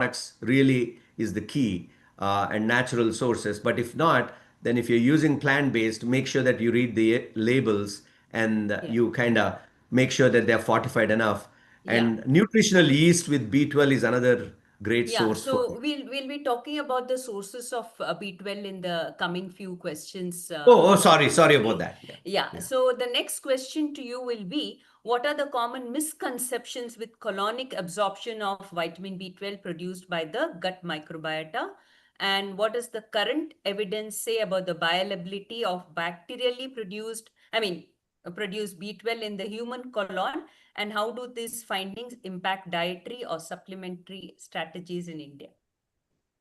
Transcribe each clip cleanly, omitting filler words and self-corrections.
products really is the key, and natural sources. But if not, then if you're using plant-based, make sure that you read the labels and Yeah. you kind of make sure that they're fortified enough. Yeah. And nutritional yeast with B12 is another great Yeah, source for so it. we'll be talking about the sources of B12 in the coming few questions, Sorry Dr. about Murthy. that. Yeah. Yeah, Yeah. so the next question to you will be, what are the common misconceptions with colonic absorption of vitamin B12 produced by the gut microbiota? And what does the current evidence say about the bioavailability of bacterially produced B12 in the human colon? And how do these findings impact dietary or supplementary strategies in India?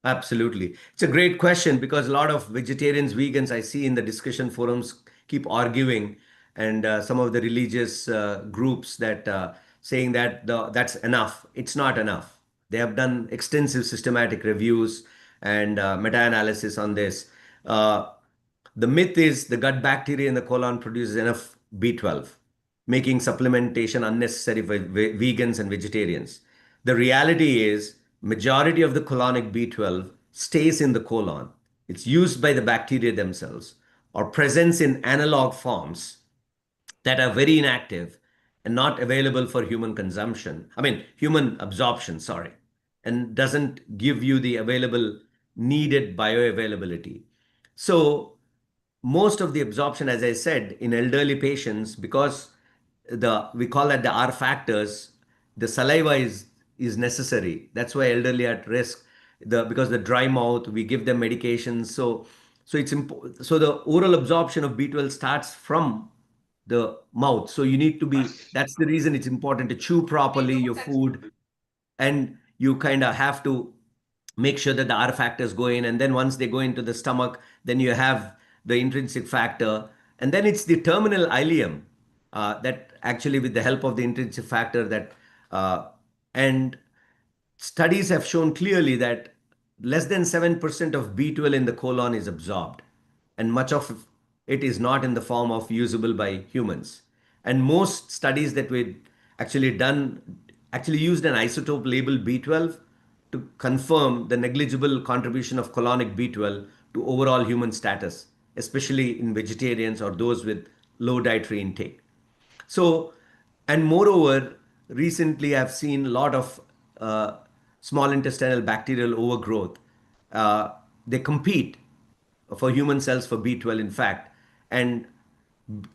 Absolutely. It's a great question because a lot of vegetarians, vegans I see in the discussion forums keep arguing, and some of the religious groups that saying that that's enough. It's not enough. They have done extensive systematic reviews and meta-analysis on this. Uh, the myth is the gut bacteria in the colon produces enough B12, making supplementation unnecessary for vegans and vegetarians. The reality is majority of the colonic B12 stays in the colon. It's used by the bacteria themselves or presents in analog forms that are very inactive and not available for human consumption. I mean, human absorption, sorry, and doesn't give you the available needed bioavailability. So most of the absorption, as I said, in elderly patients, because the we call that the R factors, the saliva is necessary. That's why elderly are at risk. Because the dry mouth, we give them medications. So the oral absorption of B12 starts from the mouth. So you need to be. That's the reason it's important to chew properly your food, and you kind of have to make sure that the R factors go in, and then once they go into the stomach, then you have the intrinsic factor, and then it's the terminal ileum that actually, with the help of the intrinsic factor, that and studies have shown clearly that less than 7% of B12 in the colon is absorbed, and much of it is not in the form of usable by humans. And most studies that we actually done actually used an isotope labeled B12 to confirm the negligible contribution of colonic B12 to overall human status, especially in vegetarians or those with low dietary intake. So, and moreover, recently I've seen a lot of small intestinal bacterial overgrowth. They compete for human cells for B12, in fact, and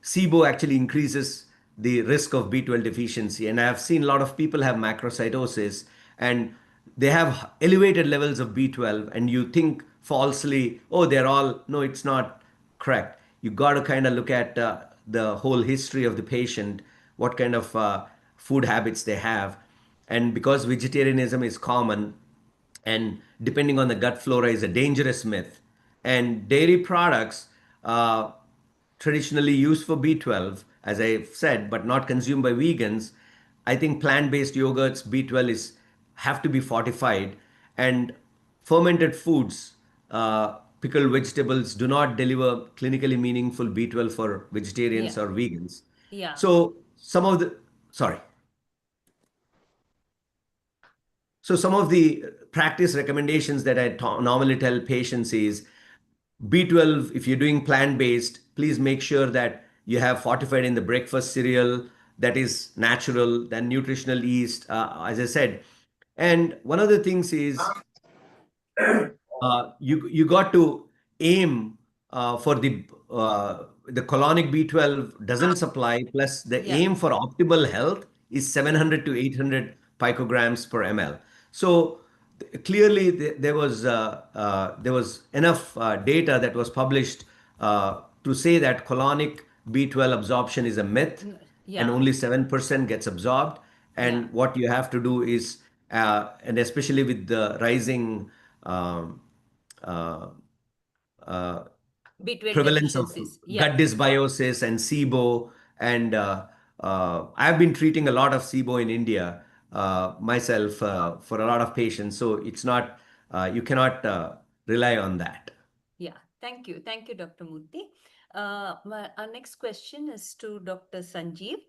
SIBO actually increases the risk of B12 deficiency. And I have seen a lot of people have macrocytosis and they have elevated levels of B12, and you think falsely, oh, they're all, no, it's not correct. You got to kind of look at the whole history of the patient, what kind of food habits they have. And because vegetarianism is common, and depending on the gut flora is a dangerous myth, and dairy products traditionally used for B12, as I've said, but not consumed by vegans. I think plant-based yogurts B12 is have to be fortified, and fermented foods, pickled vegetables do not deliver clinically meaningful B12 for vegetarians Yeah, or vegans. yeah. So some of the sorry. So some of the practice recommendations that I normally tell patients is B12, if you're doing plant-based, please make sure that you have fortified in the breakfast cereal that is natural, then nutritional yeast, as I said. And one of the things is you got to aim for the colonic B12 doesn't supply, plus the Yeah. aim for optimal health is 700 to 800 picograms per ml. So clearly there was enough data that was published to say that colonic B12 absorption is a myth, and Yeah. only 7% gets absorbed. Yeah. And what you have to do is, and especially with the rising um, uh, uh, B12 prevalence of deficiencies. Yeah. gut dysbiosis and SIBO. And I've been treating a lot of SIBO in India myself for a lot of patients. So it's not, you cannot rely on that. Yeah. Thank you. Thank you, Dr. Murthy. Our next question is to Dr. Sanjeev.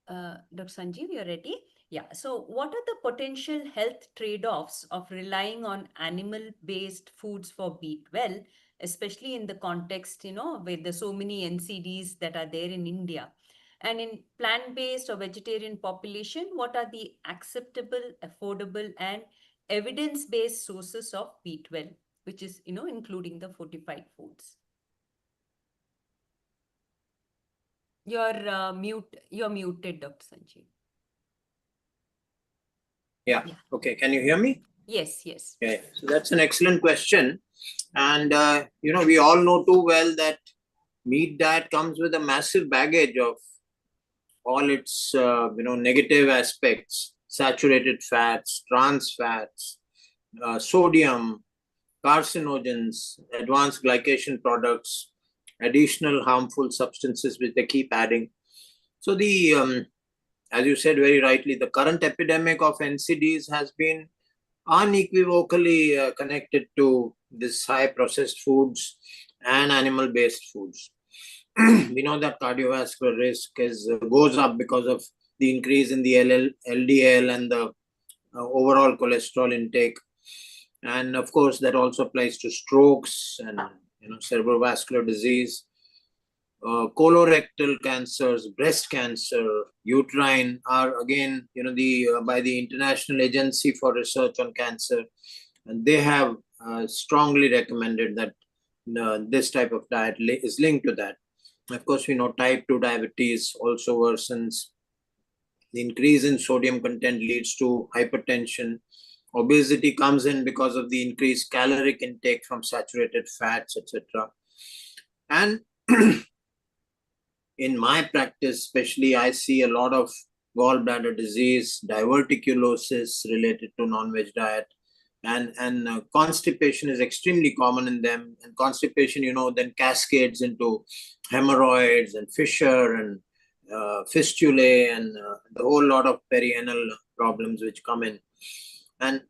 Dr. Sanjeev, you're ready? Yeah. So, what are the potential health trade-offs of relying on animal-based foods for B12, especially in the context, where there's so many NCDs that are there in India? And in plant-based or vegetarian population, what are the acceptable, affordable, and evidence-based sources of B12, which is, including the fortified foods? You're muted, Dr. Sanjeev. Yeah. Yeah. Okay. Can you hear me? Yes, yes. Yeah. So that's an excellent question. And, we all know too well that meat diet comes with a massive baggage of all its, negative aspects, saturated fats, trans fats, sodium, carcinogens, advanced glycation products, additional harmful substances which they keep adding. So as you said very rightly, the current epidemic of NCDs has been unequivocally connected to this high processed foods and animal based foods. We know that cardiovascular risk goes up because of the increase in the LDL and the overall cholesterol intake. And of course, that also applies to strokes and cerebrovascular disease, colorectal cancers, breast cancer, uterine are again, the by the International Agency for Research on Cancer, and they have strongly recommended that this type of diet is linked to that. Of course, we know type 2 diabetes also worsens. The increase in sodium content leads to hypertension. Obesity comes in because of the increased caloric intake from saturated fats, etc. And in my practice, especially, I see a lot of gallbladder disease, diverticulosis related to non-veg diet, and constipation is extremely common in them. And constipation, then cascades into hemorrhoids and fissure and fistulae and the whole lot of perianal problems which come in. And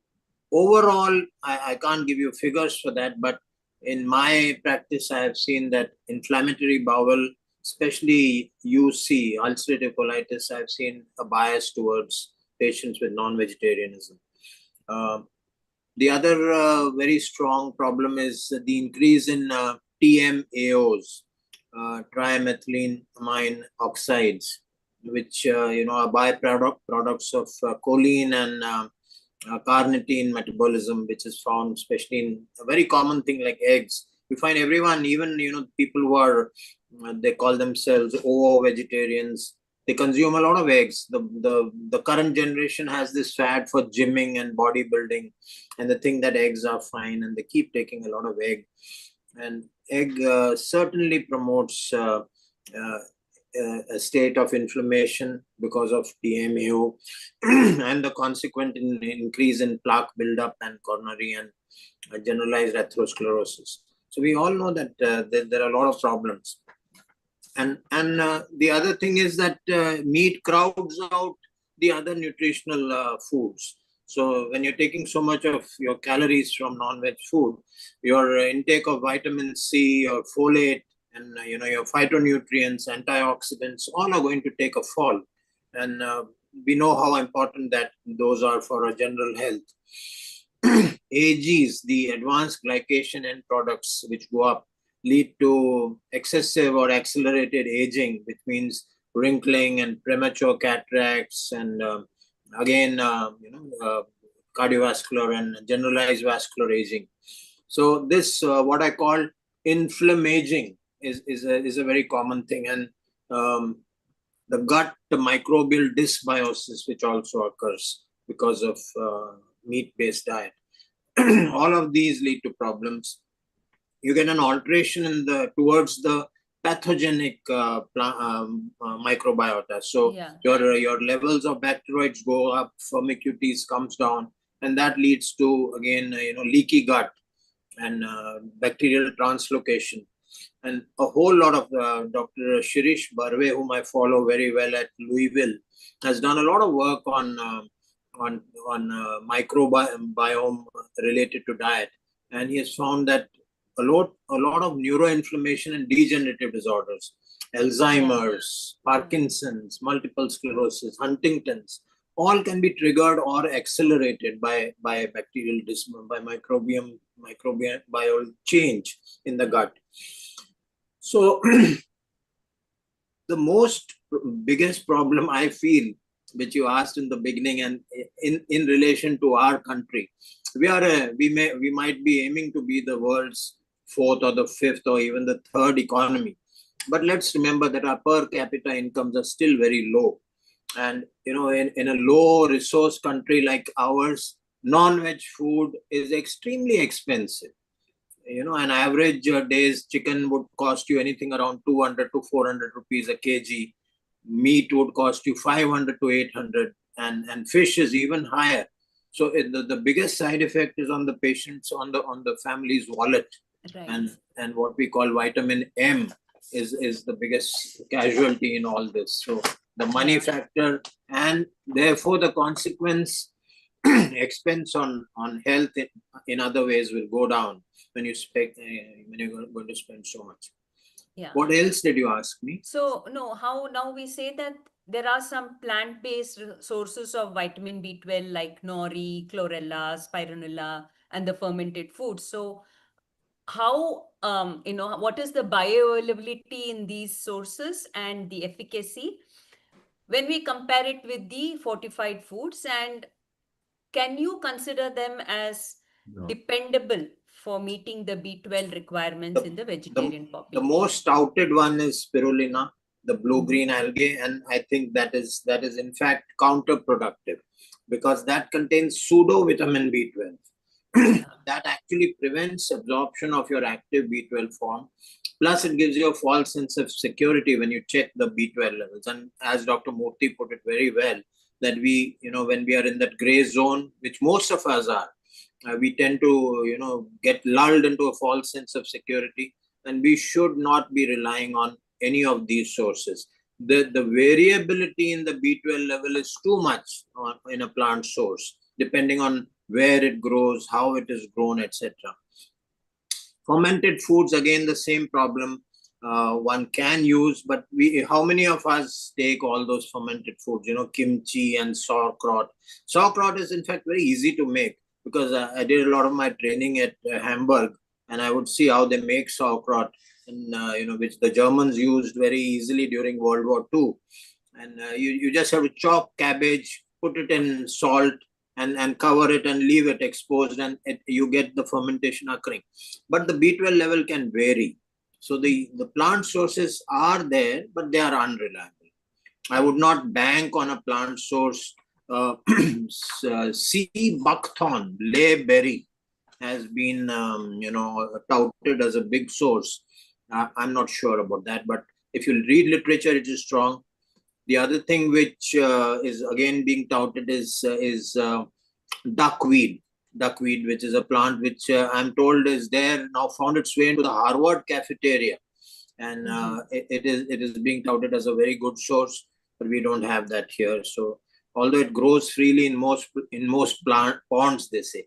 overall, I can't give you figures for that, but in my practice, I have seen that inflammatory bowel, especially UC, ulcerative colitis, I've seen a bias towards patients with non-vegetarianism. The other very strong problem is the increase in TMAOs, trimethylamine amine oxides, which are byproducts of choline and carnitine metabolism, which is found especially in a very common thing like eggs. You find everyone, even people who are they call themselves OO vegetarians, they consume a lot of eggs. The current generation has this fad for gymming and bodybuilding, and they think that eggs are fine, and they keep taking a lot of egg. And egg certainly promotes a state of inflammation because of TMAO and the consequent increase in plaque buildup and coronary and generalized atherosclerosis. So we all know that there are a lot of problems. And the other thing is that meat crowds out the other nutritional foods. So when you're taking so much of your calories from non-veg food, your intake of vitamin C or folate and your phytonutrients, antioxidants, all are going to take a fall. And we know how important that those are for our general health. AGs, the advanced glycation end products, which go up, lead to excessive or accelerated aging, which means wrinkling and premature cataracts, and cardiovascular and generalized vascular aging. So this, what I call inflammaging, is a very common thing, and the gut microbial dysbiosis, which also occurs because of meat-based diet. All of these lead to problems. You get an alteration in towards the pathogenic microbiota. So your levels of bacteroids go up, firmicutes comes down, and that leads to again leaky gut and bacterial translocation. And a whole lot of Dr. Shirish Barve, whom I follow very well at Louisville, has done a lot of work on microbiome related to diet, and he has found that a lot of neuroinflammation and degenerative disorders, Alzheimer's, Parkinson's, multiple sclerosis, Huntington's, all can be triggered or accelerated by bacterial by microbial change in the gut. So the biggest problem I feel, which you asked in the beginning, and in relation to our country, we might be aiming to be the world's fourth or the fifth or even the third economy, but let's remember that our per capita incomes are still very low. And in a low resource country like ours, non-veg food is extremely expensive. An average day's chicken would cost you anything around 200 to 400 rupees a kg. Meat would cost you 500 to 800, and fish is even higher. So the biggest side effect is on the patients, on the family's wallet. Right. And what we call vitamin M is the biggest casualty in all this. So the money factor, and therefore the consequence expense on health in other ways will go down when you're going to spend so much. Yeah. What else did you ask me? So no, how now we say that there are some plant-based sources of vitamin B12 like nori, chlorella, spironella, and the fermented foods. So how what is the bioavailability in these sources and the efficacy when we compare it with the fortified foods, and can you consider them as dependable for meeting the B12 requirements in the vegetarian The population? most touted one is spirulina, the blue-green algae, and I think that is in fact counterproductive, because that contains pseudo vitamin B12. That actually prevents absorption of your active B12 form. Plus, it gives you a false sense of security when you check the B12 levels. And as Dr. Murthy put it very well, that when we are in that gray zone, which most of us are, we tend to, get lulled into a false sense of security, and we should not be relying on any of these sources. The variability in the B12 level is too much in a plant source, depending on where it grows, how it is grown, etc. Fermented foods, again, the same problem. One can use, but how many of us take all those fermented foods, kimchi and sauerkraut? Sauerkraut is in fact very easy to make, because I did a lot of my training at Hamburg, and I would see how they make sauerkraut, and which the Germans used very easily during World War II. And you just have to chop cabbage, put it in salt, and cover it and leave it exposed, and you get the fermentation occurring. But the B12 level can vary. So the plant sources are there, but they are unreliable. I would not bank on a plant source. Sea buckthorn, lay berry, has been touted as a big source. I'm not sure about that, but if you read literature, it is strong. The other thing which is again being touted is duckweed, which is a plant which I'm told is there now, found its way into the Harvard cafeteria, and it is being touted as a very good source, but we don't have that here. So although it grows freely in most plant ponds, they say,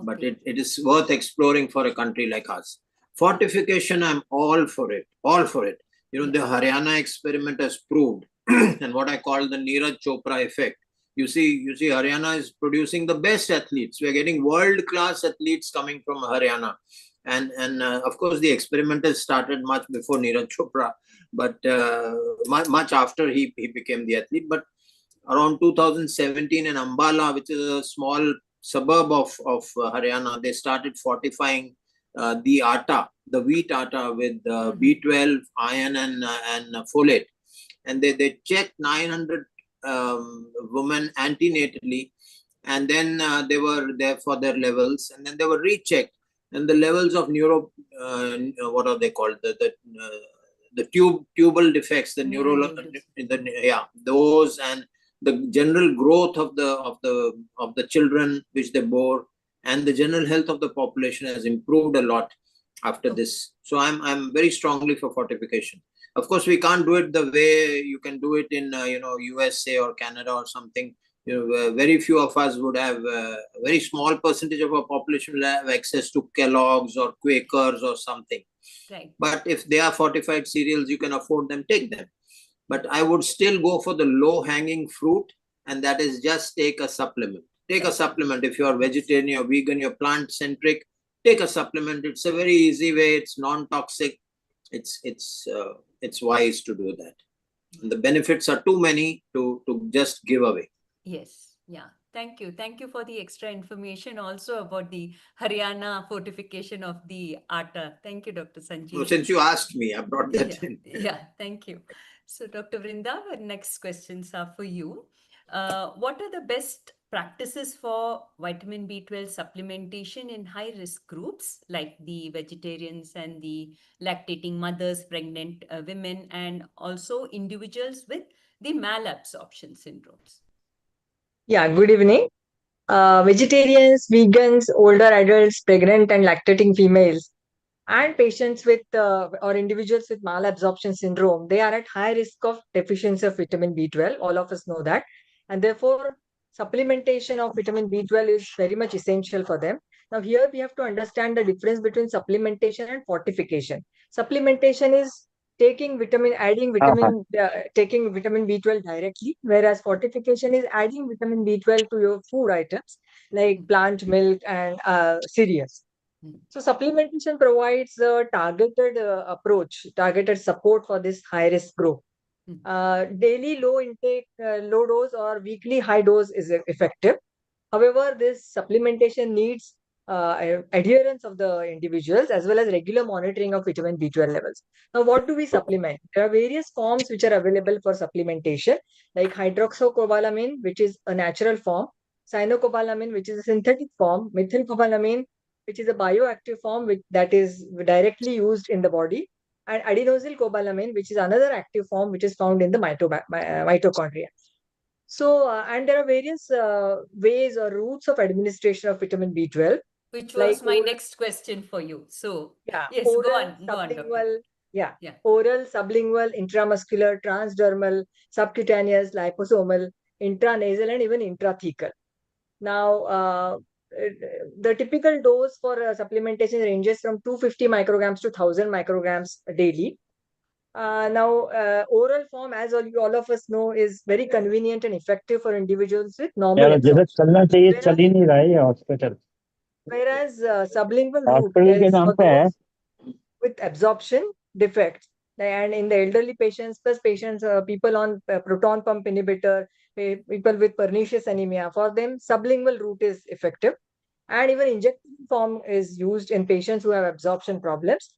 but it is worth exploring for a country like us. Fortification, I'm all for it. The Haryana experiment has proved, and what I call the Neeraj Chopra effect. You see, Haryana is producing the best athletes. We are getting world-class athletes coming from Haryana. And of course, the experiment has started much before Neeraj Chopra, but much after he became the athlete. But around 2017 in Ambala, which is a small suburb of Haryana, they started fortifying the wheat atta with B12, iron, and folate. And they checked 900 women antenatally, and then they were there for their levels, and then they were rechecked, and the levels of what are they called, the tubal defects, those, and the general growth of the children which they bore, and the general health of the population has improved a lot after this. So I'm very strongly for fortification. Of course, we can't do it the way you can do it in USA or Canada or something. Very few of us would have, a very small percentage of our population will have access to Kellogg's or Quakers or something. Right. But if they are fortified cereals, you can afford them, take them. But I would still go for the low-hanging fruit and that is just take a supplement. Take a supplement. If you're vegetarian, you're vegan, you're plant-centric, take a supplement. It's a very easy way. It's non-toxic. It's wise to do that. And the benefits are too many to just give away. Yes, yeah. Thank you. Thank you for the extra information also about the Haryana fortification of the atta. Thank you, Dr. Sanjeev. Since you asked me, I brought that Yeah, in. yeah, thank you. So, Dr. Vrinda, our next questions are for you. What are the best practices for vitamin B12 supplementation in high risk groups like the vegetarians and the lactating mothers, pregnant women, and also individuals with the malabsorption syndromes? Yeah, good evening. Vegetarians, vegans, older adults, pregnant and lactating females, and patients with or individuals with malabsorption syndrome, they are at high risk of deficiency of vitamin B12. All of us know that. And therefore, supplementation of vitamin B12 is very much essential for them. Now, here we have to understand the difference between supplementation and fortification. Supplementation is taking vitamin B12 directly, whereas fortification is adding vitamin B12 to your food items like plant milk and cereals. So supplementation provides a targeted approach, targeted support for this high risk group. Daily low intake, low dose or weekly high dose is effective. However, this supplementation needs adherence of the individuals as well as regular monitoring of vitamin B12 levels. Now, what do we supplement? There are various forms which are available for supplementation, like hydroxycobalamin, which is a natural form, cyanocobalamin, which is a synthetic form, methylcobalamin, which is a bioactive form that is directly used in the body, and adenosylcobalamin, which is another active form which is found in the mitochondria. So, and there are various ways or routes of administration of vitamin B12, Which like was my next question for you. So, yes, go oral, on, Doctor. sublingual, Yeah. oral, sublingual, intramuscular, transdermal, subcutaneous, liposomal, intranasal, and even intrathecal. Now, the typical dose for supplementation ranges from 250 micrograms to 1000 micrograms daily. Oral form, as all of us know, is very convenient and effective for individuals with normal absorption. Whereas sublingual route is for those with absorption defects. And in the elderly patients, plus patients, people on proton pump inhibitor, people with pernicious anemia, for them, sublingual route is effective. And even injectable form is used in patients who have absorption problems.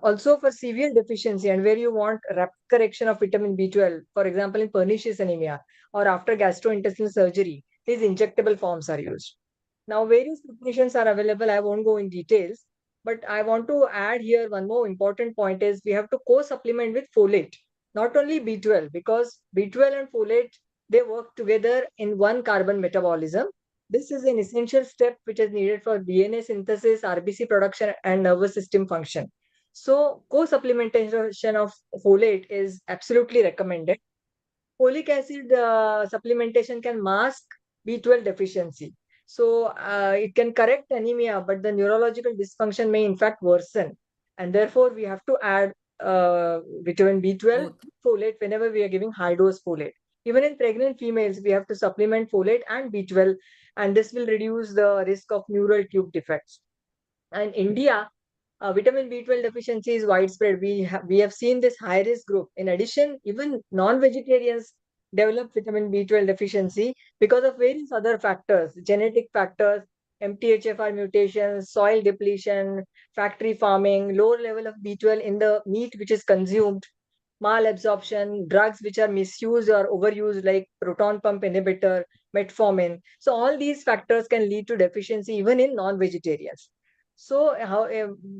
Also for severe deficiency and where you want rapid correction of vitamin B12, for example, in pernicious anemia or after gastrointestinal surgery, these injectable forms are used. Now, various preparations are available. I won't go in details, but I want to add here one more important point is we have to co-supplement with folate, not only B12, because B12 and folate, they work together in one carbon metabolism. This is an essential step which is needed for DNA synthesis, RBC production, and nervous system function. So, co-supplementation of folate is absolutely recommended. Folic acid supplementation can mask B12 deficiency. So, it can correct anemia, but the neurological dysfunction may in fact worsen. And therefore, we have to add vitamin B12 folate whenever we are giving high dose folate. Even in pregnant females, we have to supplement folate and B12, and this will reduce the risk of neural tube defects. And India, vitamin B12 deficiency is widespread. We have seen this high risk group. In addition, even non-vegetarians develop vitamin B12 deficiency because of various other factors, genetic factors, MTHFR mutations, soil depletion, factory farming, lower level of B12 in the meat which is consumed, malabsorption, drugs which are misused or overused like proton pump inhibitor, metformin. So all these factors can lead to deficiency even in non-vegetarians. So,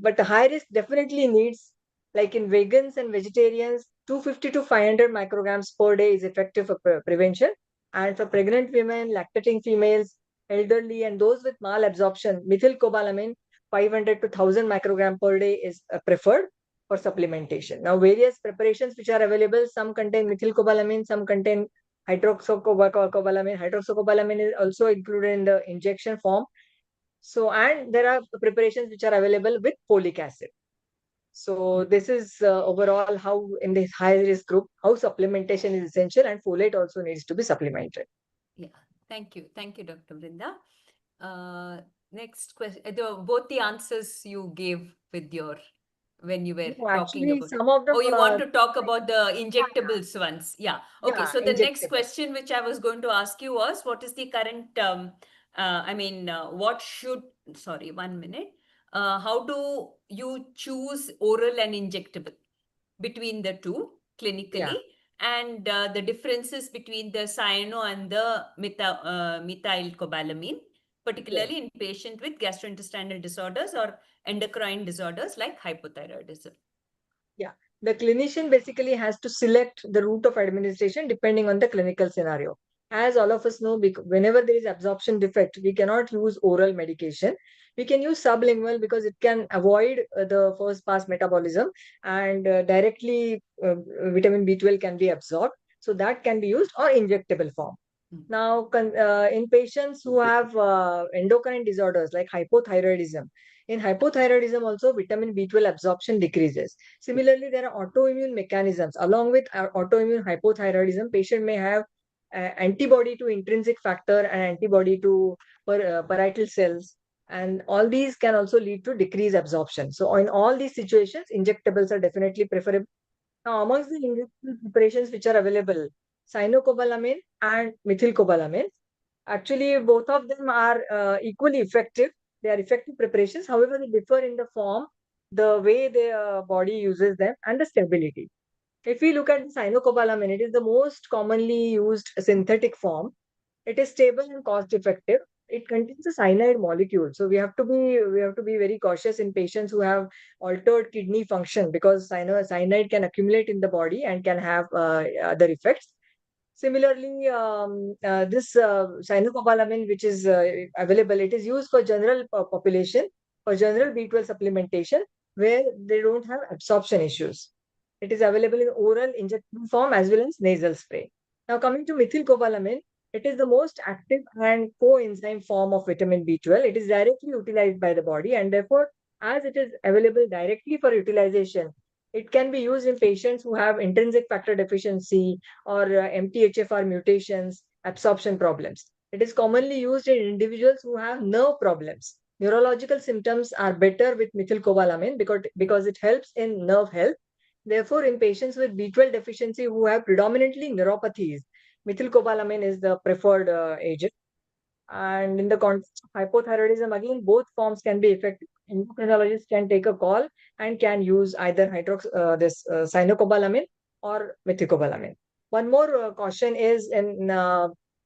but the high risk definitely needs, like in vegans and vegetarians, 250 to 500 micrograms per day is effective for prevention. And for pregnant women, lactating females, elderly, and those with malabsorption, methylcobalamin, 500 to 1000 microgram per day is preferred for supplementation. Now, various preparations which are available, some contain methylcobalamin, some contain hydroxycobalamin. Hydroxycobalamin is also included in the injection form. So, and there are preparations which are available with folic acid. So, this is overall how in this high risk group, how supplementation is essential and folate also needs to be supplemented. Yeah, thank you. Thank you, Dr. Vrinda. Next question. Both the answers you gave with your when you were No, talking actually, about. some of them, Oh, you want to talk about the injectables ones? Yeah. Okay. yeah, So the next injectable. question which I was going to ask you was, what is the current? What should? Sorry, 1 minute. How do you choose oral and injectable between the two Yeah, clinically, and the differences between the cyano and the methylcobalamin, yes. particularly in patient with gastrointestinal disorders or endocrine disorders like hypothyroidism. Yeah, the clinician basically has to select the route of administration depending on the clinical scenario. As all of us know, whenever there is absorption defect, we cannot use oral medication. We can use sublingual because it can avoid the first pass metabolism, and directly vitamin B12 can be absorbed. So that can be used, or injectable form. Mm. Now, in patients who have endocrine disorders like hypothyroidism, in hypothyroidism also vitamin B12 absorption decreases. Similarly, there are autoimmune mechanisms. Along with autoimmune hypothyroidism, patient may have antibody to intrinsic factor and antibody to parietal cells. And all these can also lead to decreased absorption. So in all these situations, injectables are definitely preferable. Now, amongst the injectable preparations which are available, cyanocobalamin and methylcobalamin, actually both of them are equally effective. They are effective preparations. However, they differ in the form, the way the body uses them, and the stability. If we look at the cyanocobalamin, it is the most commonly used synthetic form. It is stable and cost effective. It contains a cyanide molecule, so we have to be very cautious in patients who have altered kidney function, because cyanide can accumulate in the body and can have other effects. Similarly, this cyanocobalamin, which is available, it is used for general population, for general B12 supplementation, where they don't have absorption issues. It is available in oral injectable form as well as nasal spray. Now, coming to methylcobalamin, it is the most active and coenzyme form of vitamin B12. It is directly utilized by the body, and therefore, as it is available directly for utilization, it can be used in patients who have intrinsic factor deficiency or MTHFR mutations, absorption problems. It is commonly used in individuals who have nerve problems. Neurological symptoms are better with methylcobalamin because it helps in nerve health. Therefore, in patients with B12 deficiency who have predominantly neuropathies, methylcobalamin is the preferred agent. And in the context of hypothyroidism, again, both forms can be effective. Endocrinologists can take a call and can use either cyanocobalamin or methylcobalamin. One more caution is in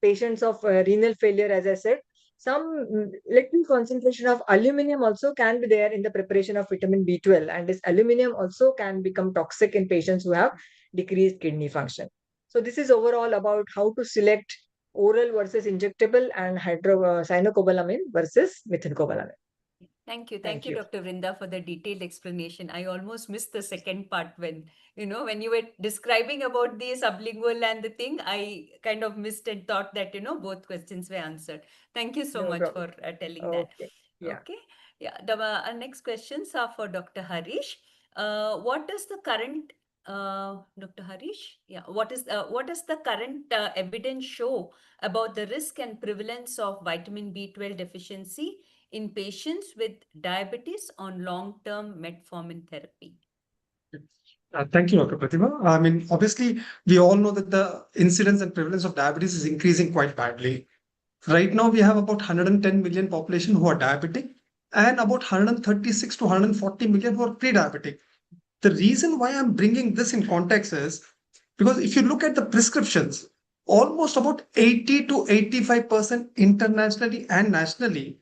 patients of renal failure, as I said, some little concentration of aluminum also can be there in the preparation of vitamin B12, and this aluminum also can become toxic in patients who have decreased kidney function. So this is overall about how to select oral versus injectable, and cyanocobalamin versus methylcobalamin. Thank Thank you, you. Dr. Vrinda, for the detailed explanation. I almost missed the second part when you were describing about the sublingual and the thing, I kind of missed and thought that, both questions were answered. Thank you so No much problem. for telling that. Okay. Yeah. Okay. Yeah. Our next questions are for Dr. Harish. What is the current, Dr. Harish? Yeah. What does the current evidence show about the risk and prevalence of vitamin B12 deficiency in patients with diabetes on long-term metformin therapy? Thank you, Dr. Pratima. I mean, obviously, we all know that the incidence and prevalence of diabetes is increasing quite badly. Right now, we have about 110 million population who are diabetic and about 136 to 140 million who are pre-diabetic. The reason why I'm bringing this in context is because if you look at the prescriptions, almost about 80 to 85% internationally and nationally,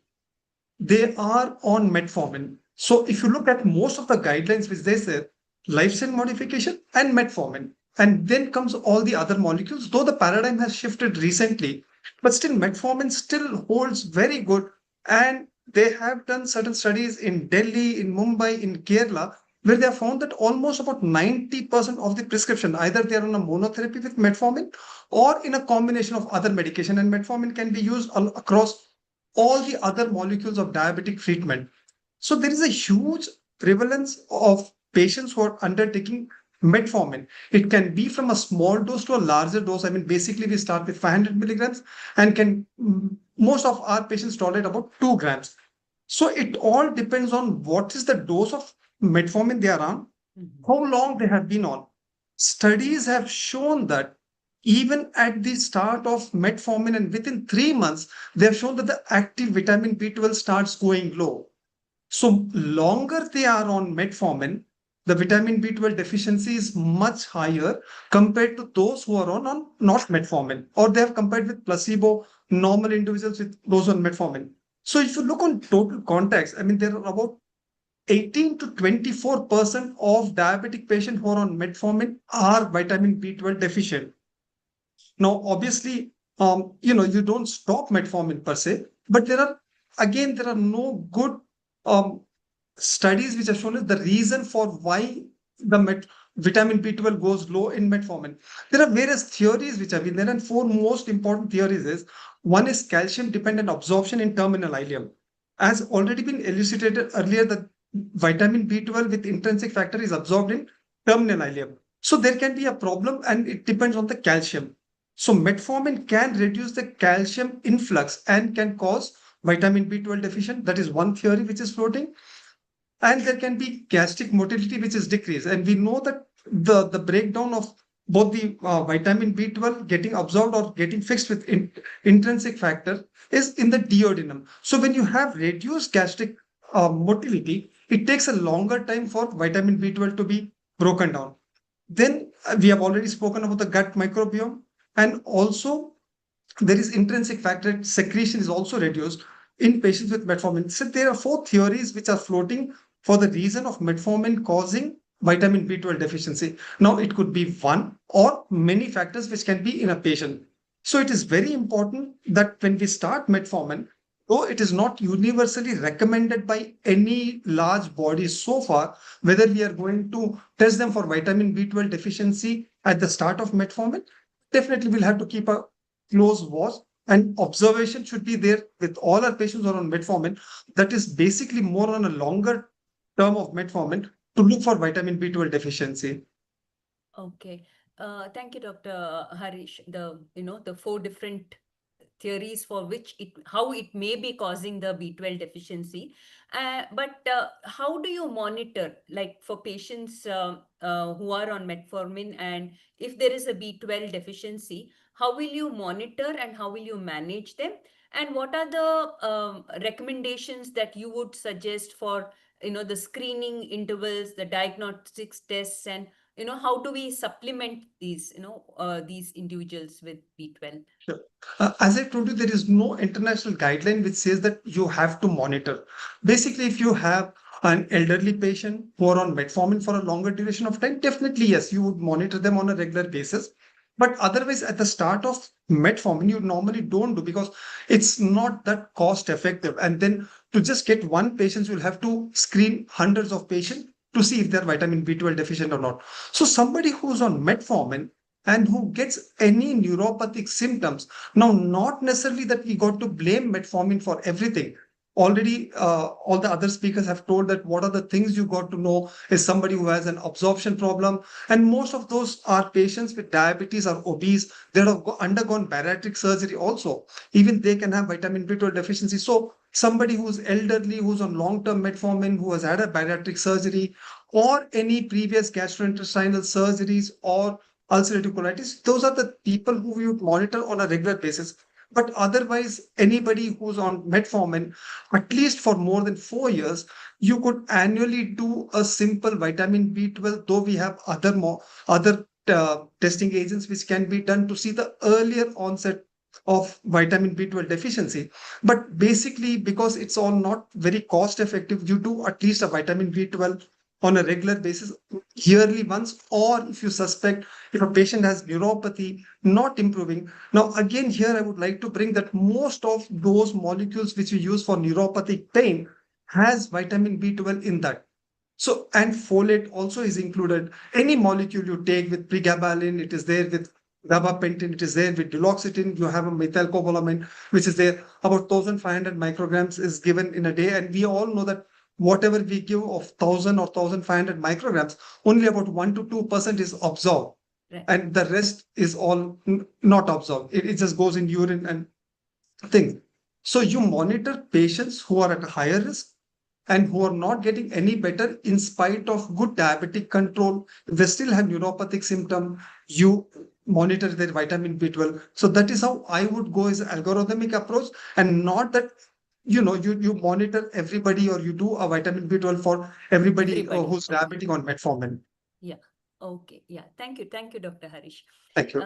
they are on metformin. So if you look at most of the guidelines which they say lifestyle modification and metformin, and then comes all the other molecules, though the paradigm has shifted recently, but still metformin still holds very good. And they have done certain studies in Delhi, in Mumbai, in Kerala, where they have found that almost about 90% of the prescription, either they are on a monotherapy with metformin or in a combination of other medication, and metformin can be used across all the other molecules of diabetic treatment. So there is a huge prevalence of patients who are undertaking metformin. It can be from a small dose to a larger dose. I mean, basically, we start with 500 milligrams and most of our patients tolerate about 2 grams. So it all depends on what is the dose of metformin they are on, how long they have been on. Studies have shown that even at the start of metformin and within 3 months, they have shown that the active vitamin B12 starts going low. So longer they are on metformin, the vitamin B12 deficiency is much higher compared to those who are on not metformin, or they have compared with placebo, normal individuals with those on metformin. So if you look on total context, I mean, there are about 18 to 24% of diabetic patients who are on metformin are vitamin B12 deficient. Now, obviously, you don't stop metformin per se, but there are no good um, studies which have shown us the reason for why the vitamin B12 goes low in metformin. There are various theories which have been there, and 4 most important theories is one is calcium dependent absorption in terminal ileum. As already been elucidated earlier, that vitamin B12 with intrinsic factor is absorbed in terminal ileum. So there can be a problem, and it depends on the calcium. So metformin can reduce the calcium influx and can cause vitamin B12 deficient. That is one theory which is floating. And there can be gastric motility, which is decreased. And we know that the breakdown of both the vitamin B12 getting absorbed or getting fixed with intrinsic factor is in the duodenum. So when you have reduced gastric motility, it takes a longer time for vitamin B12 to be broken down. Then we have already spoken about the gut microbiome, and also there is intrinsic factor secretion is also reduced in patients with metformin. So there are 4 theories which are floating for the reason of metformin causing vitamin B12 deficiency. Now, it could be one or many factors which can be in a patient. So it is very important that when we start metformin, though it is not universally recommended by any large bodies so far, whether we are going to test them for vitamin B12 deficiency at the start of metformin, definitely we'll have to keep a close watch, and observation should be there with all our patients who are on metformin. That is basically more on a longer term of metformin to look for vitamin B12 deficiency. Okay. Thank you, Dr. Harish. The 4 different theories for which how it may be causing the B12 deficiency. But how do you monitor, like for patients who are on metformin, and if there is a B12 deficiency, how will you monitor and how will you manage them? And what are the recommendations that you would suggest for, the screening intervals, the diagnostics tests, and how do we supplement these individuals with B12? Sure. As I told you, there is no international guideline which says that you have to monitor. Basically, if you have an elderly patient who are on metformin for a longer duration of time, definitely yes, you would monitor them on a regular basis. But otherwise, at the start of metformin, you normally don't do, because it's not that cost effective. And then to just get one patient, you'll have to screen hundreds of patients to see if they're vitamin B12 deficient or not. So somebody who's on metformin and who gets any neuropathic symptoms, now not necessarily that we got to blame metformin for everything. Already, all the other speakers have told that what are the things you got to know is somebody who has an absorption problem. And most of those are patients with diabetes or obese. They have undergone bariatric surgery also. Even they can have vitamin B12 deficiency. So somebody who's elderly, who's on long-term metformin, who has had a bariatric surgery, or any previous gastrointestinal surgeries or ulcerative colitis, those are the people who we would monitor on a regular basis. But otherwise, anybody who's on metformin, at least for more than 4 years, you could annually do a simple vitamin B12, though we have other testing agents which can be done to see the earlier onset of vitamin B12 deficiency. But basically, because it's all not very cost effective, you do at least a vitamin B12 on a regular basis, yearly once, or if you suspect if a patient has neuropathy not improving. Now, again, here I would like to bring that most of those molecules which we use for neuropathic pain has vitamin B12 in that. So, and folate also is included. Any molecule you take with pregabalin, it is there. With gabapentin, it is there. With duloxetine, you have a methylcobalamin, which is there. About 1,500 micrograms is given in a day. And we all know that whatever we give of 1,000 or 1,500 micrograms, only about 1 to 2% is absorbed. Right. And the rest is all not absorbed. It just goes in urine and thing. So you monitor patients who are at a higher risk and who are not getting any better in spite of good diabetic control. If they still have neuropathic symptom, you monitor their vitamin B12. So that is how I would go as an algorithmic approach, and not that you monitor everybody or you do a vitamin B12 for everybody, who's Okay. diabetic on metformin. Yeah. Okay. Yeah. Thank you. Thank you, Dr. Harish. Thank you.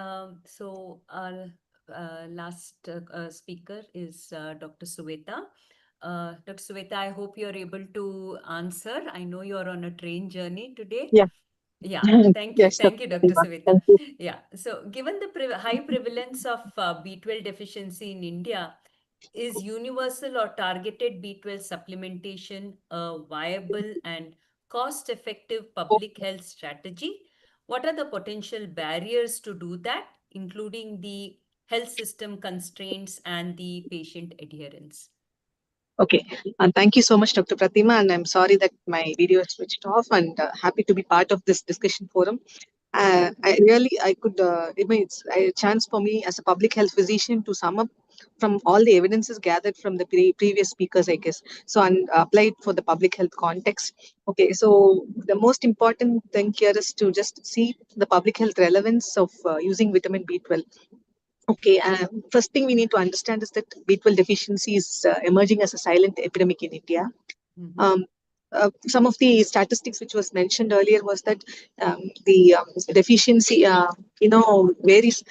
So our last speaker is Dr. Suveta. Dr. Suveta, I hope you're able to answer. I know you're on a train journey today. Yeah. Yeah. Thank you. Yes, Thank you, Dr. Dr. Suveta. Thank you. Yeah. So given the high prevalence of B12 deficiency in India, is universal or targeted B12 supplementation a viable and cost-effective public health strategy? What are the potential barriers to do that, including the health system constraints and the patient adherence? Okay. Thank you so much, Dr. Pratima. And I'm sorry that my video is switched off, and happy to be part of this discussion forum. I mean, it's a chance for me as a public health physician to sum up from all the evidences gathered from the previous speakers, I guess. So, and apply it for the public health context. Okay. So, the most important thing here is to just see the public health relevance of using vitamin B12. Okay, first thing we need to understand is that B12 deficiency is emerging as a silent epidemic in India. Mhm. Some of the statistics which was mentioned earlier was that the deficiency, varies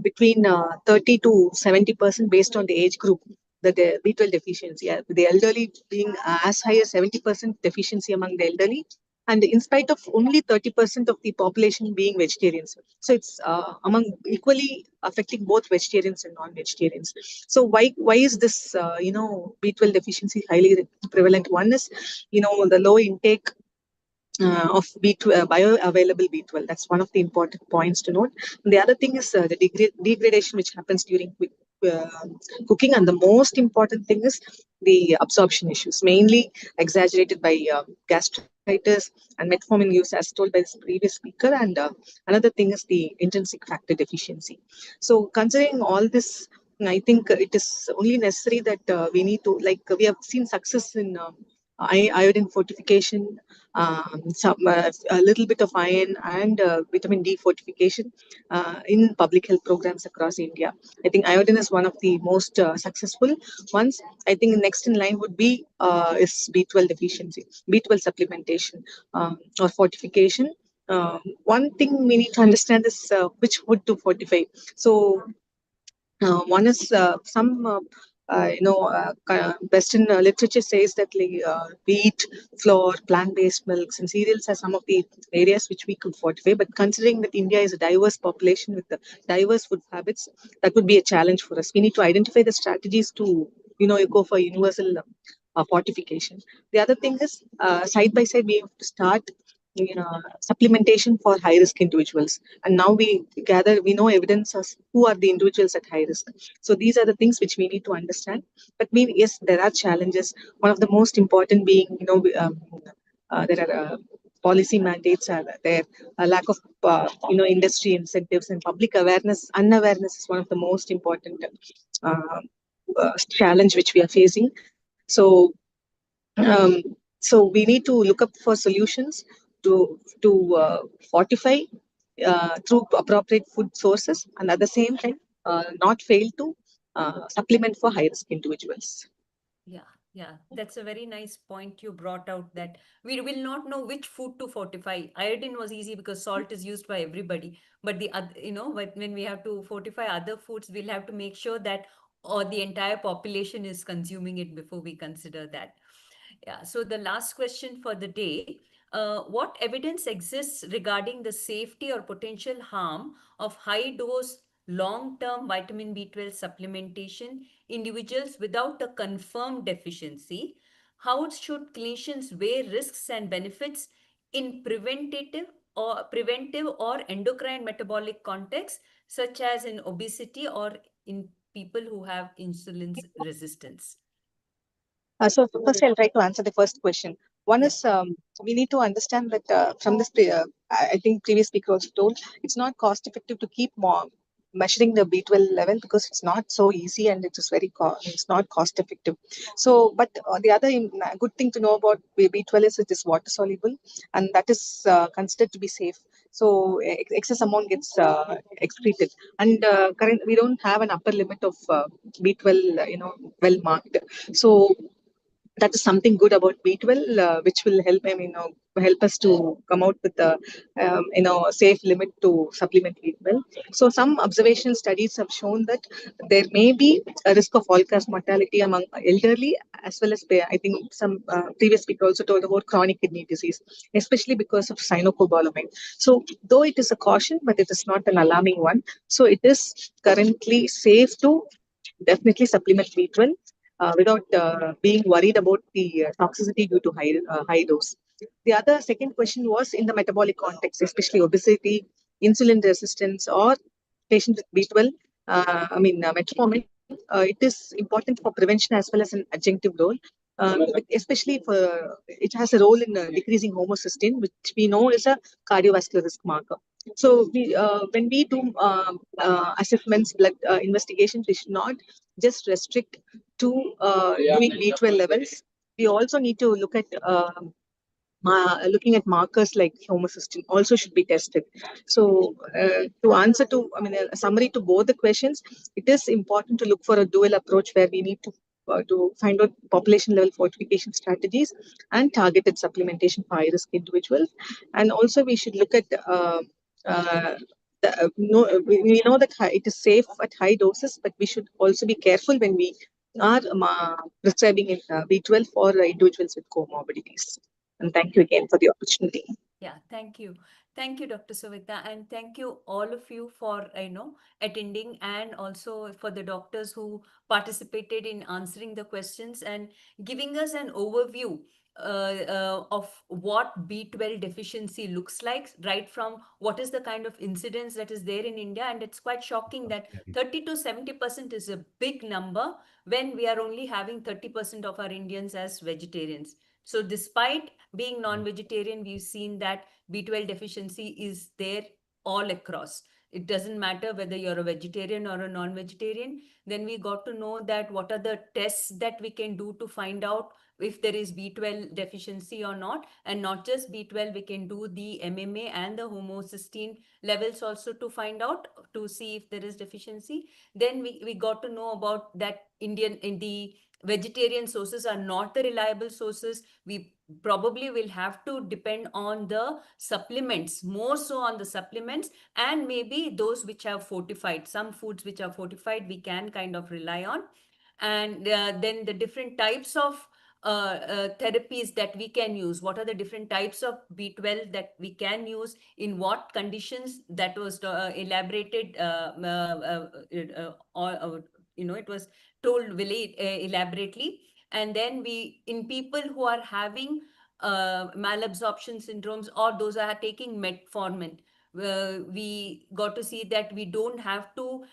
between 30 to 70% based on the age group. The B12 deficiency, the elderly being as high as 70% deficiency among the elderly, and in spite of only 30% of the population being vegetarians. So it's among equally affecting both vegetarians and non-vegetarians. So why is this B12 deficiency highly prevalent? One is the low intake of B12, bioavailable B12. That's one of the important points to note. And the other thing is the degradation which happens during uh, cooking, and the most important thing is the absorption issues, mainly exaggerated by gastritis and metformin use, as told by this previous speaker. And another thing is the intrinsic factor deficiency. So, considering all this, I think it is only necessary that we need to, like, we have seen success in iodine fortification, a little bit of iron and vitamin D fortification in public health programs across India. I think iodine is one of the most successful ones. I think next in line would be is B12 deficiency, B12 supplementation or fortification. One thing we need to understand is which food to fortify. So one is Western literature says that wheat, flour, plant-based milks, and cereals are some of the areas which we could fortify. But considering that India is a diverse population with the diverse food habits, that would be a challenge for us. We need to identify the strategies to go for universal fortification. The other thing is side by side we have to start supplementation for high risk individuals, and now we know evidence of who are the individuals at high risk. So these are the things which we need to understand. But yes, there are challenges. One of the most important being there are policy mandates are there, a lack of industry incentives, and public unawareness is one of the most important uh, challenge which we are facing. Um, so we need to look up for solutions to fortify through appropriate food sources, and at the same time not fail to supplement for high risk individuals. Yeah, that's a very nice point you brought out, that we will not know which food to fortify. Iodine was easy because salt is used by everybody, but the other, when we have to fortify other foods, we'll have to make sure that or the entire population is consuming it before we consider that. Yeah, so the last question for the day, what evidence exists regarding the safety or potential harm of high dose long-term vitamin B12 supplementation individuals without a confirmed deficiency? How should clinicians weigh risks and benefits in preventive or endocrine metabolic contexts, such as in obesity or in people who have insulin resistance? So first, I'll try to answer the first question. One is we need to understand that from this, I think previous speaker also told, it's not cost effective to keep measuring the B12 level because it's not so easy and it is it's not cost effective. So, but the other good thing to know about B12 is it is water soluble and that is considered to be safe. So excess amount gets excreted, and we don't have an upper limit of B12, well marked. So that is something good about B12, which will help help us to come out with a a safe limit to supplement B12. So some observational studies have shown that there may be a risk of all-cause mortality among elderly as well as I think some previous speaker also told about chronic kidney disease, especially because of cyanocobalamin. So though it is a caution, but it is not an alarming one. So it is currently safe to definitely supplement B12 without being worried about the toxicity due to high dose. The other second question was in the metabolic context, especially obesity, insulin resistance, or patients with B12. Metformin. It is important for prevention as well as an adjunctive role. Especially for it has a role in decreasing homocysteine, which we know is a cardiovascular risk marker. So when we do assessments, blood investigations, we should not just restrict to doing B12 levels. We also need to look at looking at markers like homocysteine also should be tested. So to answer a summary to both the questions, it is important to look for a dual approach where we need to find out population level fortification strategies and targeted supplementation for high risk individuals. And also we should look at uh, we know that it is safe at high doses, but we should also be careful when we are prescribing B12 for individuals with comorbidities. And thank you again for the opportunity. Yeah, thank you. Thank you, Dr. Suvita, and thank you all of you for attending, and also for the doctors who participated in answering the questions and giving us an overview of what B12 deficiency looks like, right from what is the kind of incidence that is there in India. And it's quite shocking that 30 to 70% is a big number when we are only having 30% of our Indians as vegetarians. So despite being non-vegetarian, we've seen that B12 deficiency is there all across. It doesn't matter whether you're a vegetarian or a non-vegetarian. Then we got to know that what are the tests that we can do to find out if there is B12 deficiency or not. And not just B12, we can do the MMA and the homocysteine levels also to find out, to see if there is deficiency. Then we got to know about that in the vegetarian sources are not the reliable sources. We probably will have to depend on the supplements, more so on the supplements, and maybe those which are fortified. Some foods which are fortified we can kind of rely on. And then the different types of therapies that we can use. What are the different types of B12 that we can use, in what conditions? That was elaborated it was told very elaborately. And then we, in people who are having malabsorption syndromes, or those are taking metformin, we got to see that we don't have to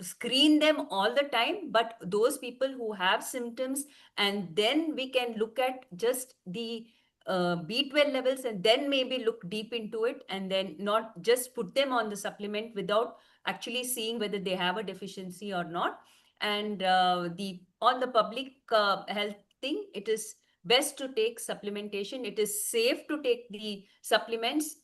screen them all the time, but those people who have symptoms, and then we can look at just the B12 levels, and then maybe look deep into it, and then not just put them on the supplement without actually seeing whether they have a deficiency or not. And on the public health thing, it is best to take supplementation. It is safe to take the supplements,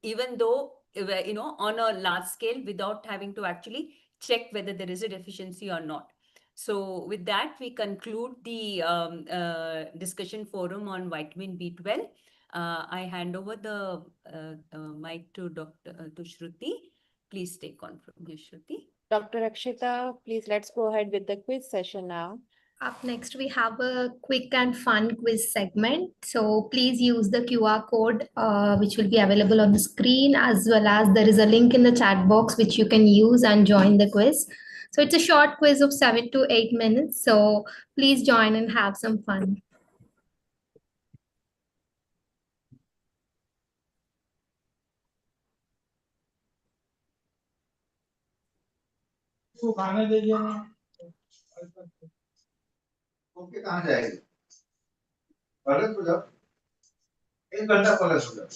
even though on a large scale, without having to actually check whether there is a deficiency or not. So with that, we conclude the discussion forum on vitamin B12. I hand over the mic to to Shruti. Please take on from here, Shruti. Dr. Akshita, please let's go ahead with the quiz session now. Up next, we have a quick and fun quiz segment. So please use the QR code, which will be available on the screen, as well as there is a link in the chat box which you can use and join the quiz. So it's a short quiz of 7 to 8 minutes. So please join and have some fun. Okay कहाँ जाएगी पलट हो जाओ 1 घंटा पलट हो जाओ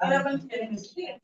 अरे अपन खेलेंगे ठीक है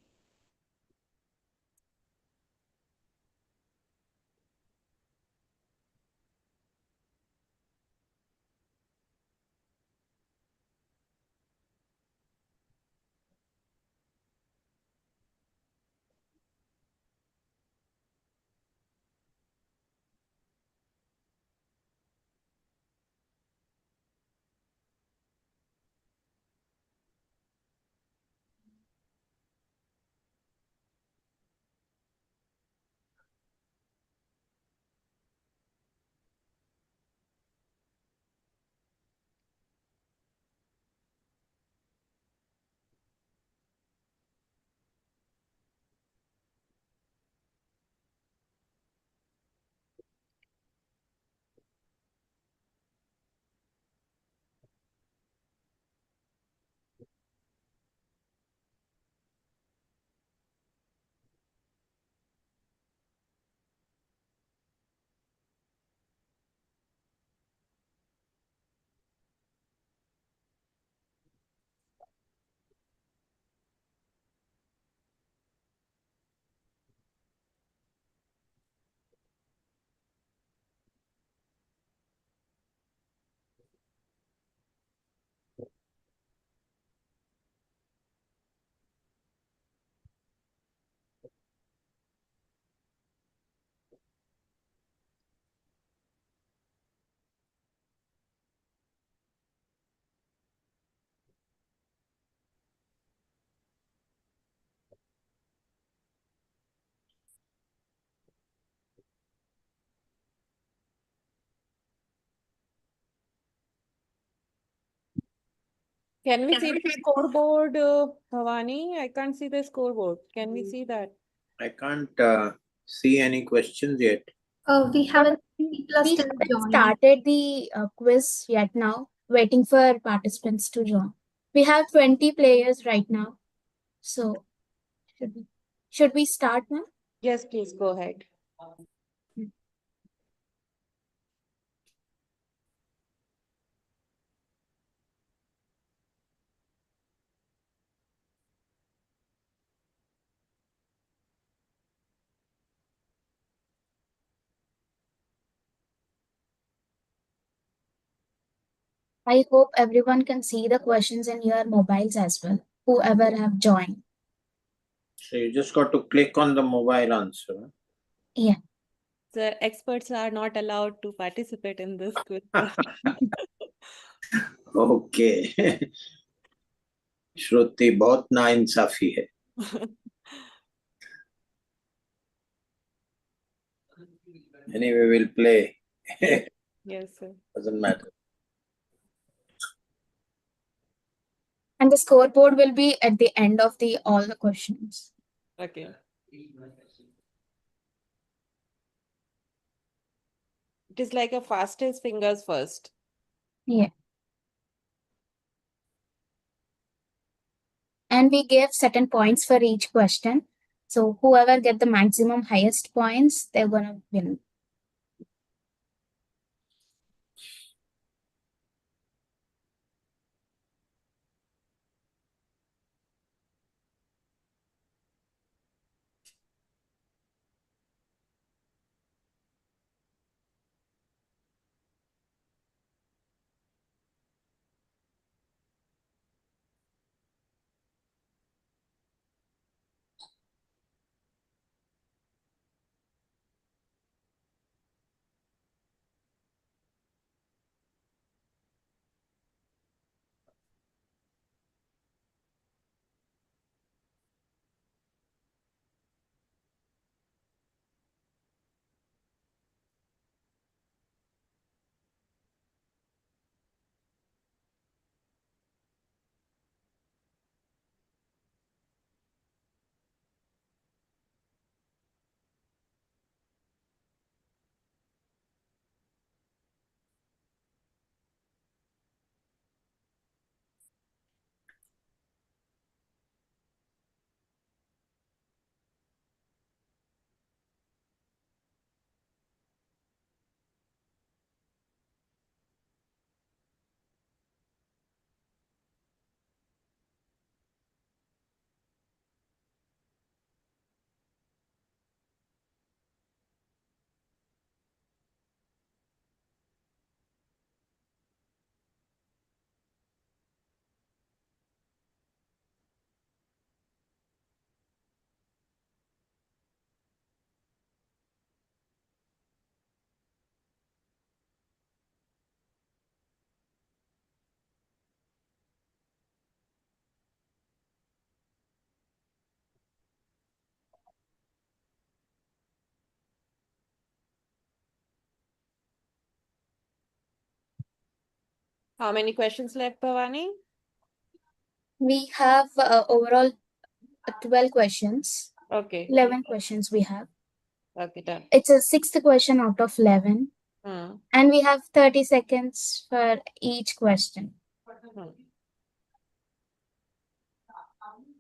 Can we see the scoreboard, Bhavani? I can't see the scoreboard. Can we see that? I can't see any questions yet. We haven't people are We still haven't joining. started the quiz yet now, waiting for participants to join. We have 20 players right now. So should we start now? Yes, please go ahead. I hope everyone can see the questions in your mobiles as well, whoever have joined. So you just got to click on the mobile answer. Yeah. The experts are not allowed to participate in this quiz. Okay. श्रुति बहुत नाइंसाफी है. Anyway, we'll play. Yes, sir. Doesn't matter. And the scoreboard will be at the end of the all the questions. Okay. It is like a fastest fingers first. Yeah. And we gave certain points for each question. So whoever get the maximum highest points, they're gonna win. How many questions left, Bhavani? We have overall 12 questions. Okay. 11 questions we have. Okay, done. It's a sixth question out of 11. Hmm. And we have 30 seconds for each question.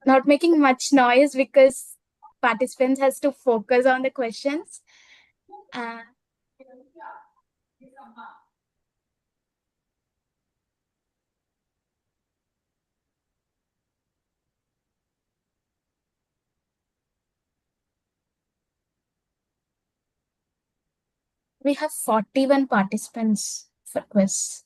Not making much noise because participants has to focus on the questions. We have 41 participants for quiz.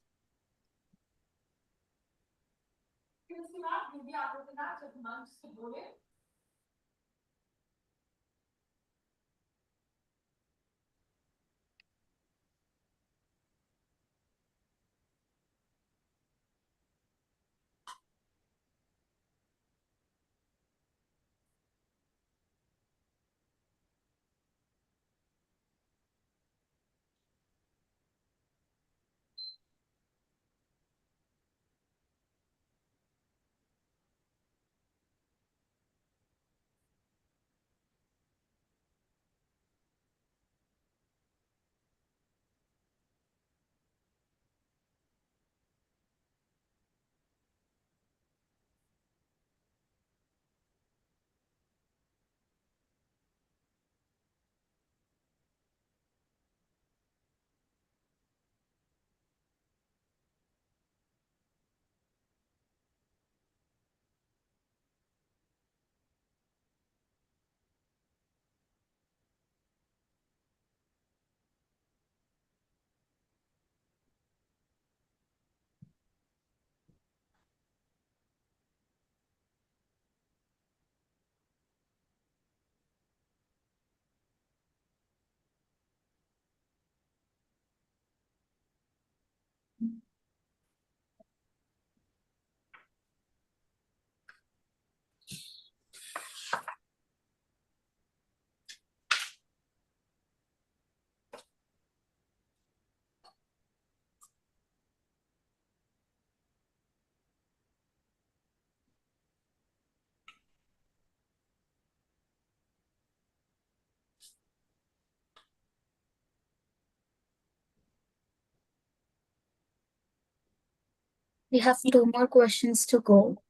We have 2 more questions to go.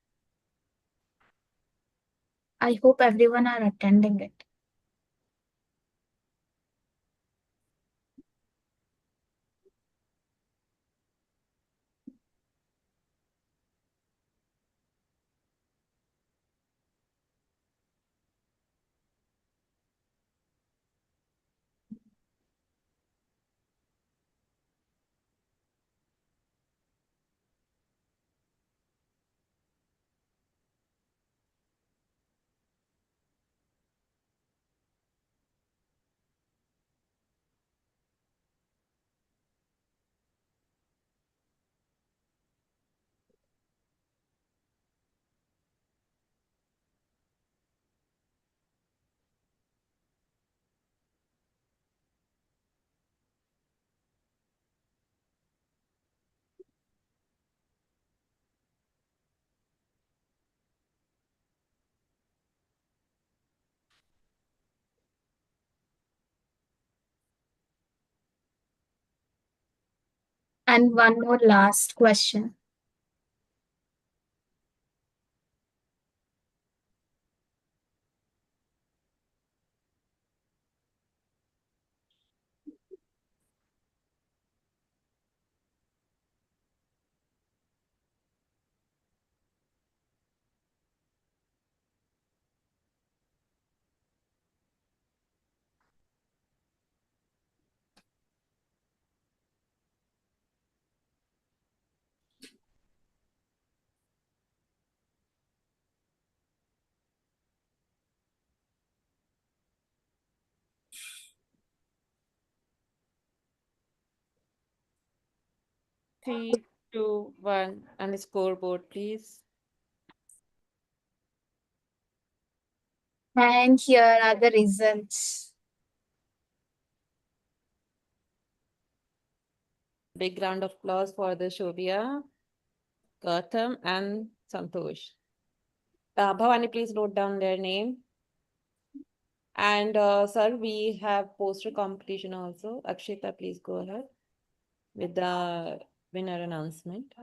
I hope everyone are attending it. And one more last question. Three, two, one, and the scoreboard, please. And here are the results. Big round of applause for the Shobia. Gautam, and Santosh. Bhavani, please note down their name. And sir, we have poster competition also. Akshita, please go ahead with the winner announcement.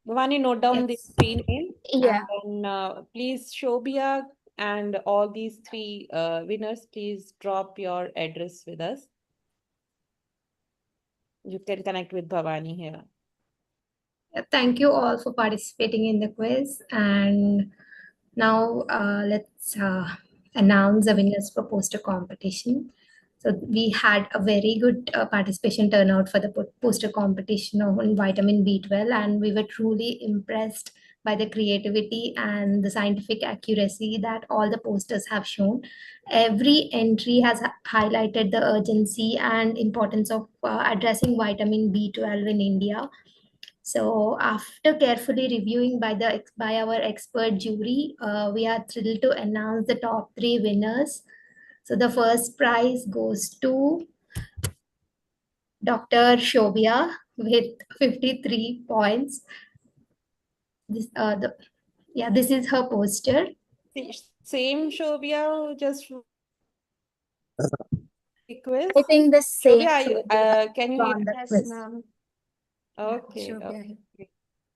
Bhavani, note down the Yes. three names. Yeah. And then please, Shobia and all these three winners, please drop your address with us. You can connect with Bhavani here. Thank you all for participating in the quiz. And now let's announce the winners for poster competition. So we had a very good participation turnout for the poster competition on vitamin B12, and we were truly impressed by the creativity and the scientific accuracy that all the posters have shown. Every entry has highlighted the urgency and importance of addressing vitamin B12 in India. So after carefully reviewing by our expert jury, we are thrilled to announce the top 3 winners. So the first prize goes to Dr. Shobia with 53 points. This this is her poster. Same Shobia who just quiz? I think the same. Shobia, can you hear on the us, quiz. ma'am? Okay. Shobia. Okay.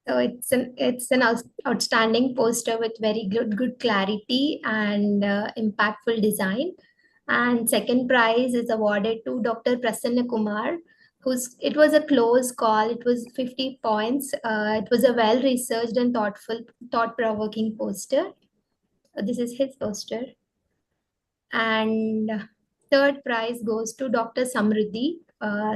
So it's an outstanding poster with very good clarity and impactful design. And second prize is awarded to Dr. Prasanna Kumar, it was a close call. It was 50 points. It was a well-researched and thought-provoking poster. This is his poster. And third prize goes to Dr. Samruddhi,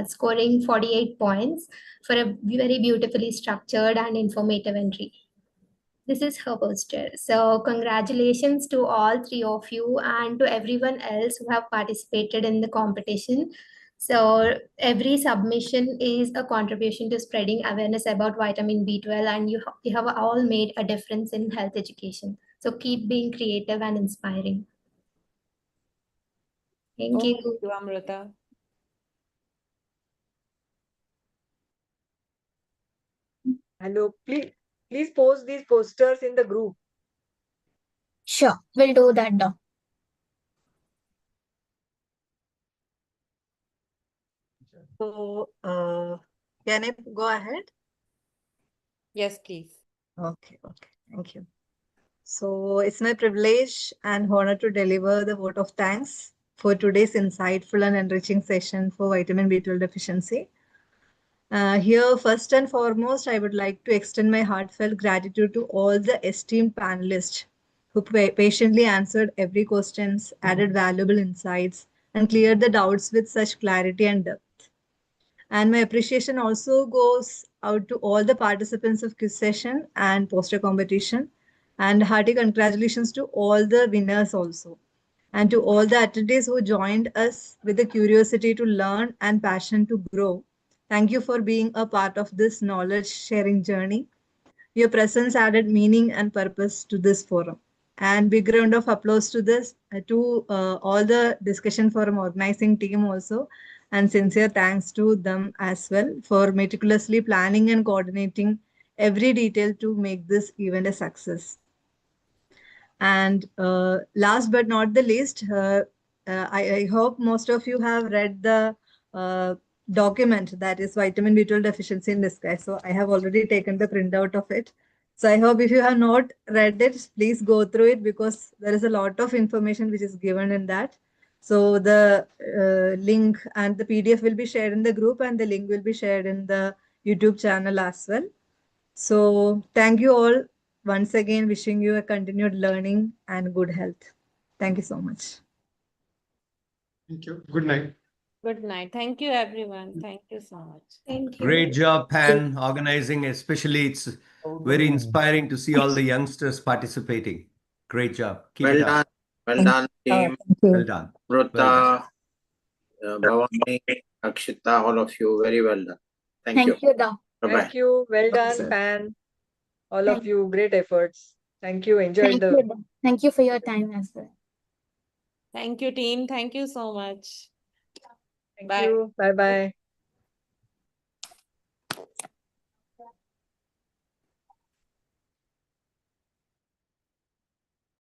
scoring 48 points for a very beautifully structured and informative entry. This is her poster. So congratulations to all 3 of you and to everyone else who have participated in the competition. So every submission is a contribution to spreading awareness about vitamin B12, and you have all made a difference in health education. So keep being creative and inspiring. Thank you. Thank you, Amrita. Hello, please post these posters in the group. Sure, we'll do that now. So, can I go ahead? Yes, please. Okay, thank you. So, it's my privilege and honor to deliver the vote of thanks for today's insightful and enriching session for vitamin B12 deficiency. Here, first and foremost, I would like to extend my heartfelt gratitude to all the esteemed panelists who patiently answered every question, added valuable insights, and cleared the doubts with such clarity and depth. And my appreciation also goes out to all the participants of quiz session and poster competition. And hearty congratulations to all the winners also. And to all the attendees who joined us with the curiosity to learn and passion to grow. Thank you for being a part of this knowledge sharing journey. Your presence added meaning and purpose to this forum. And big round of applause to this, to all the discussion forum organizing team also. And sincere thanks to them as well for meticulously planning and coordinating every detail to make this event a success. And last but not the least, I hope most of you have read the document that is vitamin B12 deficiency in disguise. So I have already taken the printout of it. So I hope if you have not read it, please go through it because there is a lot of information which is given in that. So the link and the PDF will be shared in the group and the link will be shared in the YouTube channel as well. So thank you all once again, wishing you a continued learning and good health. Thank you so much. Thank you. Good night. Good night. Thank you, everyone. Thank you so much. Thank you. Great job, Pan, organizing. Especially, it's very inspiring to see all the youngsters participating. Great job. Keep it up. Well done, team. Well done. Rota, Bhavani, Akshita, all of you, very well done. Thank you. Doc. Bye-bye. Thank you. Well done, sir. Pan. All of you, great efforts. Thank you. Enjoyed Thank you, Doc. Thank you for your time as well. Thank you, team. Thank you so much. Thank Bye. you. Bye-bye.